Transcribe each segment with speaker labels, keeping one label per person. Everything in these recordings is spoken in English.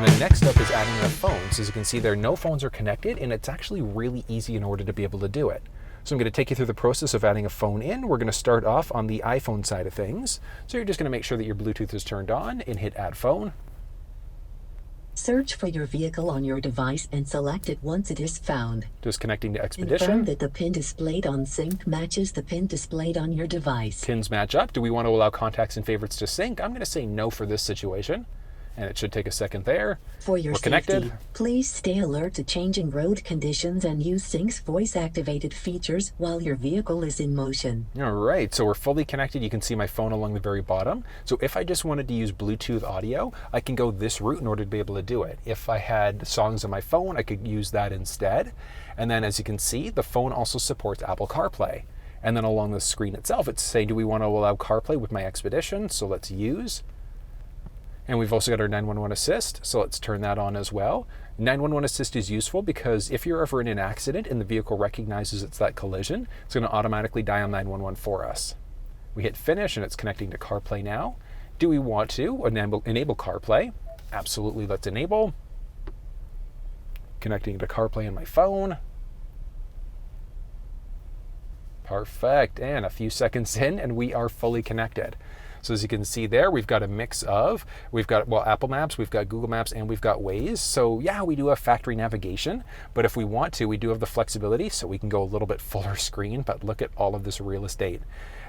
Speaker 1: And then next up is adding in a phone. So as you can see there, no phones are connected, and it's actually really easy in order to be able to do it. So I'm going to take you through the process of adding a phone in. We're going to start off on the iPhone side of things. So you're just going to make sure that your Bluetooth is turned on and hit Add Phone.
Speaker 2: Search for your vehicle on your device and select it once it is found.
Speaker 1: Just connecting to Expedition.
Speaker 2: Confirm that the pin displayed on sync matches the pin displayed on your device.
Speaker 1: Pins match up. Do we want to allow contacts and favorites to sync? I'm going to say no for this situation. And it should take a second there.
Speaker 2: For your safety,
Speaker 1: connected.
Speaker 2: Please stay alert to changing road conditions and use Sync's voice-activated features while your vehicle is in motion.
Speaker 1: All right, so we're fully connected. You can see my phone along the very bottom. So if I just wanted to use Bluetooth audio, I can go this route in order to be able to do it. If I had songs on my phone, I could use that instead. And then as you can see, the phone also supports Apple CarPlay. And then along the screen itself, it's saying, do we want to allow CarPlay with my Expedition? So let's use. And we've also got our 911 assist, so let's turn that on as well. 911 assist is useful because if you're ever in an accident and the vehicle recognizes it's that collision, it's going to automatically dial 911 for us. We hit finish and it's connecting to CarPlay now. Do we want to enable CarPlay? Absolutely, let's enable. Connecting to CarPlay on my phone. Perfect, and a few seconds in and we are fully connected. So as you can see there, we've got a mix of, we've got, well, Apple Maps, we've got Google Maps, and we've got Waze. So yeah, we do have factory navigation, but if we want to, we do have the flexibility, so we can go a little bit fuller screen, but look at all of this real estate.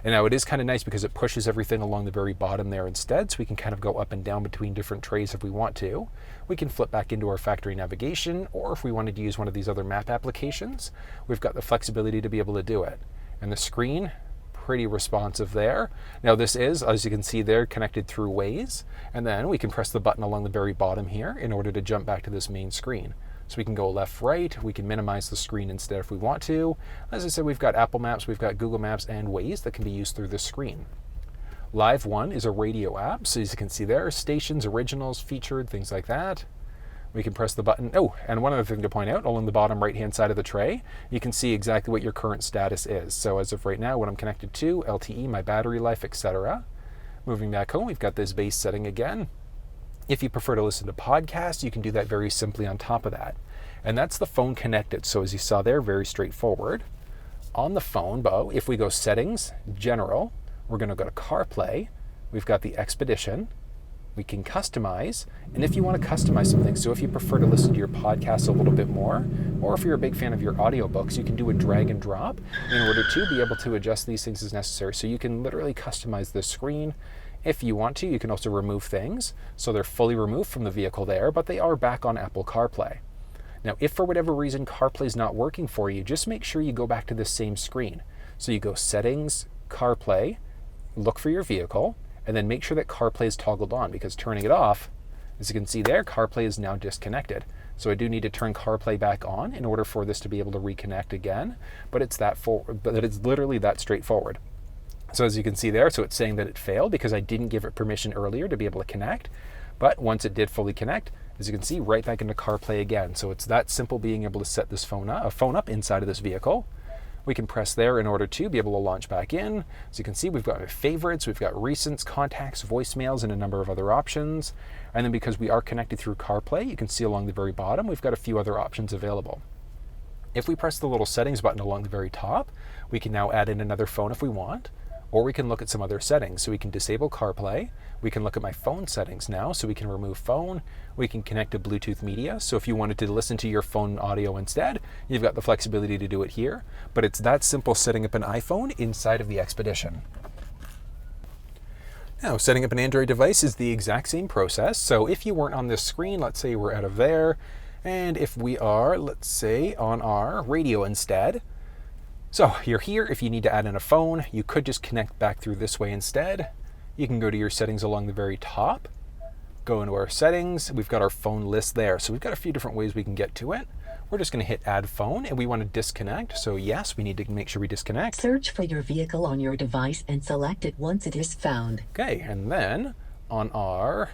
Speaker 1: And now it is kind of nice because it pushes everything along the very bottom there instead, so we can kind of go up and down between different trays if we want to. We can flip back into our factory navigation, or if we wanted to use one of these other map applications, we've got the flexibility to be able to do it. And the screen, pretty responsive there. Now this is, as you can see there, connected through Waze, and then we can press the button along the very bottom here in order to jump back to this main screen. So we can go left, right, we can minimize the screen instead if we want to. As I said, we've got Apple Maps, we've got Google Maps, and Waze that can be used through this screen. Live One is a radio app, so as you can see there, stations, originals, featured, things like that. We can press the button. Oh, and one other thing to point out, along the bottom right-hand side of the tray, you can see exactly what your current status is. So as of right now, what I'm connected to, LTE, my battery life, etc. Moving back home, we've got this base setting again. If you prefer to listen to podcasts, you can do that very simply on top of that. And that's the phone connected. So as you saw there, very straightforward. On the phone, though, if we go Settings, General, we're going to go to CarPlay. We've got the Expedition. We can customize, and if you want to customize something, so if you prefer to listen to your podcasts a little bit more, or if you're a big fan of your audiobooks, you can do a drag and drop in order to be able to adjust these things as necessary. So you can literally customize the screen. If you want to, you can also remove things. So they're fully removed from the vehicle there, but they are back on Apple CarPlay. Now, if for whatever reason CarPlay is not working for you, just make sure you go back to this same screen. So you go Settings, CarPlay, look for your vehicle, and then make sure that CarPlay is toggled on, because turning it off, as you can see there, CarPlay is now disconnected. So I do need to turn CarPlay back on in order for this to be able to reconnect again, but it's literally that straightforward. So as you can see there, so it's saying that it failed because I didn't give it permission earlier to be able to connect, but once it did fully connect, as you can see, right back into CarPlay again. So it's that simple being able to set this phone up inside of this vehicle. We can press there in order to be able to launch back in. As you can see, we've got our favorites, we've got recents, contacts, voicemails, and a number of other options. And then because we are connected through CarPlay, you can see along the very bottom, we've got a few other options available. If we press the little settings button along the very top, we can now add in another phone if we want, or we can look at some other settings. So we can disable CarPlay, we can look at my phone settings now, so we can remove phone, we can connect to Bluetooth media. So if you wanted to listen to your phone audio instead, you've got the flexibility to do it here, but it's that simple setting up an iPhone inside of the Expedition. Now, setting up an Android device is the exact same process. So if you weren't on this screen, let's say we're out of there, and if we are, let's say, on our radio instead. So you're here. If you need to add in a phone, you could just connect back through this way instead. You can go to your settings along the very top, go into our settings. We've got our phone list there. So we've got a few different ways we can get to it. We're just going to hit add phone, and we want to disconnect. So yes, we need to make sure we disconnect.
Speaker 2: Search for your vehicle on your device and select it once it is found.
Speaker 1: Okay, and then on our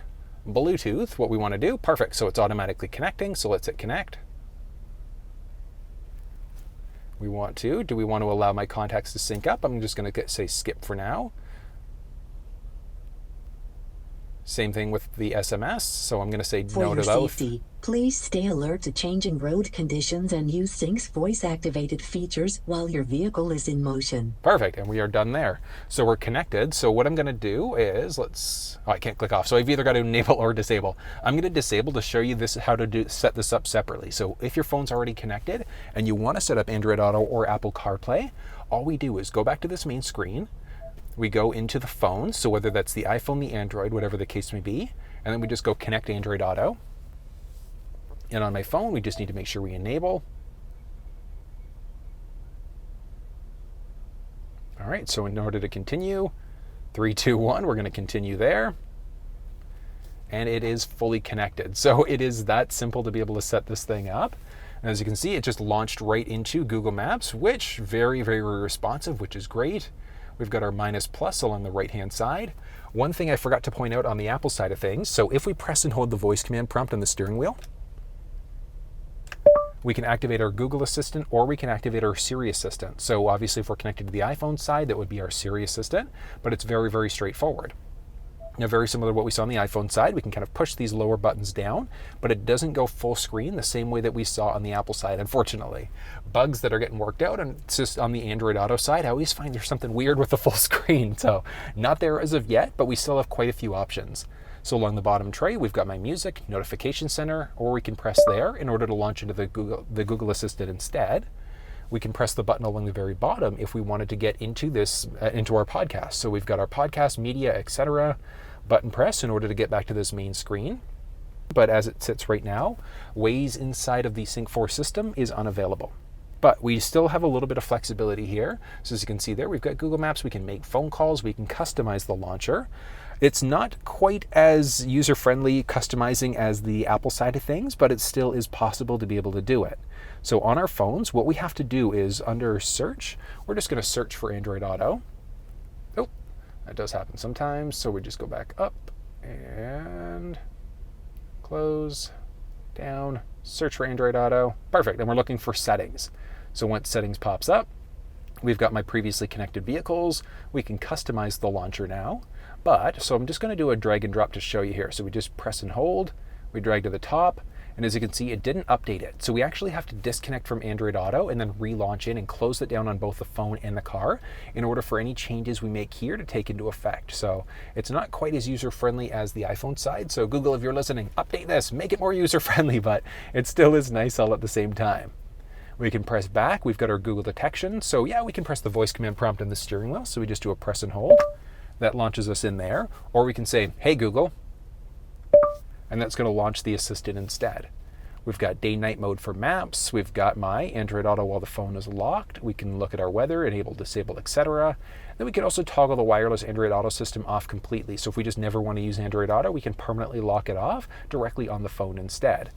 Speaker 1: Bluetooth, what we want to do, perfect. So it's automatically connecting. So let's hit connect. Do we want to allow my contacts to sync up? I'm just going to say skip for now. Same thing with the SMS, so I'm going to say
Speaker 2: For
Speaker 1: no
Speaker 2: your
Speaker 1: to both.
Speaker 2: safety, please stay alert to changing road conditions and use Sync's voice-activated features while your vehicle is in motion.
Speaker 1: Perfect, and we are done there. So we're connected. So what I'm going to do is, I can't click off. So I've either got to enable or disable. I'm going to disable to show you how to set this up separately. So if your phone's already connected and you want to set up Android Auto or Apple CarPlay, all we do is go back to this main screen. We go into the phone, so whether that's the iPhone, the Android, whatever the case may be, and then we just go connect Android Auto. And on my phone, we just need to make sure we enable. All right, so in order to continue, 3, 2, 1, we're going to continue there. And it is fully connected. So it is that simple to be able to set this thing up. And as you can see, it just launched right into Google Maps, which very, very responsive, which is great. We've got our minus plus along the right-hand side. One thing I forgot to point out on the Apple side of things, so if we press and hold the voice command prompt on the steering wheel, we can activate our Google Assistant or we can activate our Siri Assistant. So obviously if we're connected to the iPhone side, that would be our Siri Assistant, but it's very, very straightforward. Now, very similar to what we saw on the iPhone side, we can kind of push these lower buttons down, but it doesn't go full screen the same way that we saw on the Apple side, unfortunately. Bugs that are getting worked out, and it's just on the Android Auto side, I always find there's something weird with the full screen. So not there as of yet, but we still have quite a few options. So along the bottom tray, we've got my music, notification center, or we can press there in order to launch into the Google Assistant instead. We can press the button along the very bottom if we wanted to get into this, into our podcast. So we've got our podcast, media, etc. Button press in order to get back to this main screen. But as it sits right now, Waze inside of the Sync 4 system is unavailable. But we still have a little bit of flexibility here. So as you can see there, we've got Google Maps, we can make phone calls, we can customize the launcher. It's not quite as user-friendly customizing as the Apple side of things, but it still is possible to be able to do it. So on our phones, what we have to do is under search, we're just going to search for Android Auto. Oh, that does happen sometimes. So we just go back up and close, down, search for Android Auto. Perfect. And we're looking for settings. So once settings pops up, we've got my previously connected vehicles. We can customize the launcher now. So I'm just going to do a drag and drop to show you here. So we just press and hold, we drag to the top, and as you can see, it didn't update it. So we actually have to disconnect from Android Auto and then relaunch in and close it down on both the phone and the car in order for any changes we make here to take into effect. So it's not quite as user-friendly as the iPhone side. So Google, if you're listening, update this, make it more user-friendly, but it still is nice all at the same time. We can press back. We've got our Google detection. So yeah, we can press the voice command prompt on the steering wheel. So we just do a press and hold. That launches us in there. Or we can say, hey Google, and that's going to launch the assistant instead. We've got day-night mode for maps. We've got my Android Auto while the phone is locked. We can look at our weather, enable, disable, etc. Then we can also toggle the wireless Android Auto system off completely. So if we just never want to use Android Auto, we can permanently lock it off directly on the phone instead.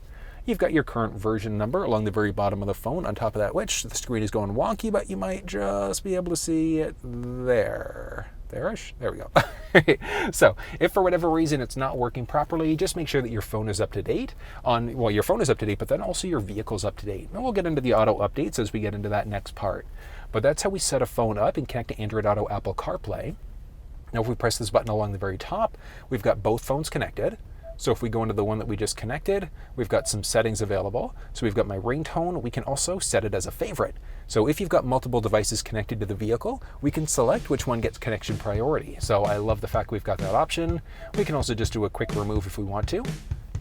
Speaker 1: You've got your current version number along the very bottom of the phone, on top of that which the screen is going wonky, but you might just be able to see it there. There-ish? There we go. So if for whatever reason it's not working properly, just make sure that your phone is up to date. Your phone is up to date, but then also your vehicle's up to date. And we'll get into the auto updates as we get into that next part. But that's how we set a phone up and connect to Android Auto, Apple CarPlay. Now if we press this button along the very top, we've got both phones connected. So if we go into the one that we just connected, we've got some settings available. So we've got my ringtone. We can also set it as a favorite. So if you've got multiple devices connected to the vehicle, we can select which one gets connection priority. So I love the fact we've got that option. We can also just do a quick remove if we want to.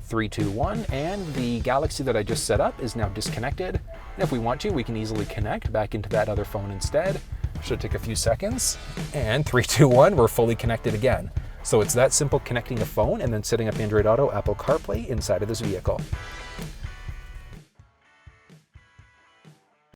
Speaker 1: 3, 2, 1, and the Galaxy that I just set up is now disconnected. And if we want to, we can easily connect back into that other phone instead. Should take a few seconds. And 3, 2, 1, we're fully connected again. So it's that simple, connecting a phone and then setting up Android Auto, Apple CarPlay inside of this vehicle.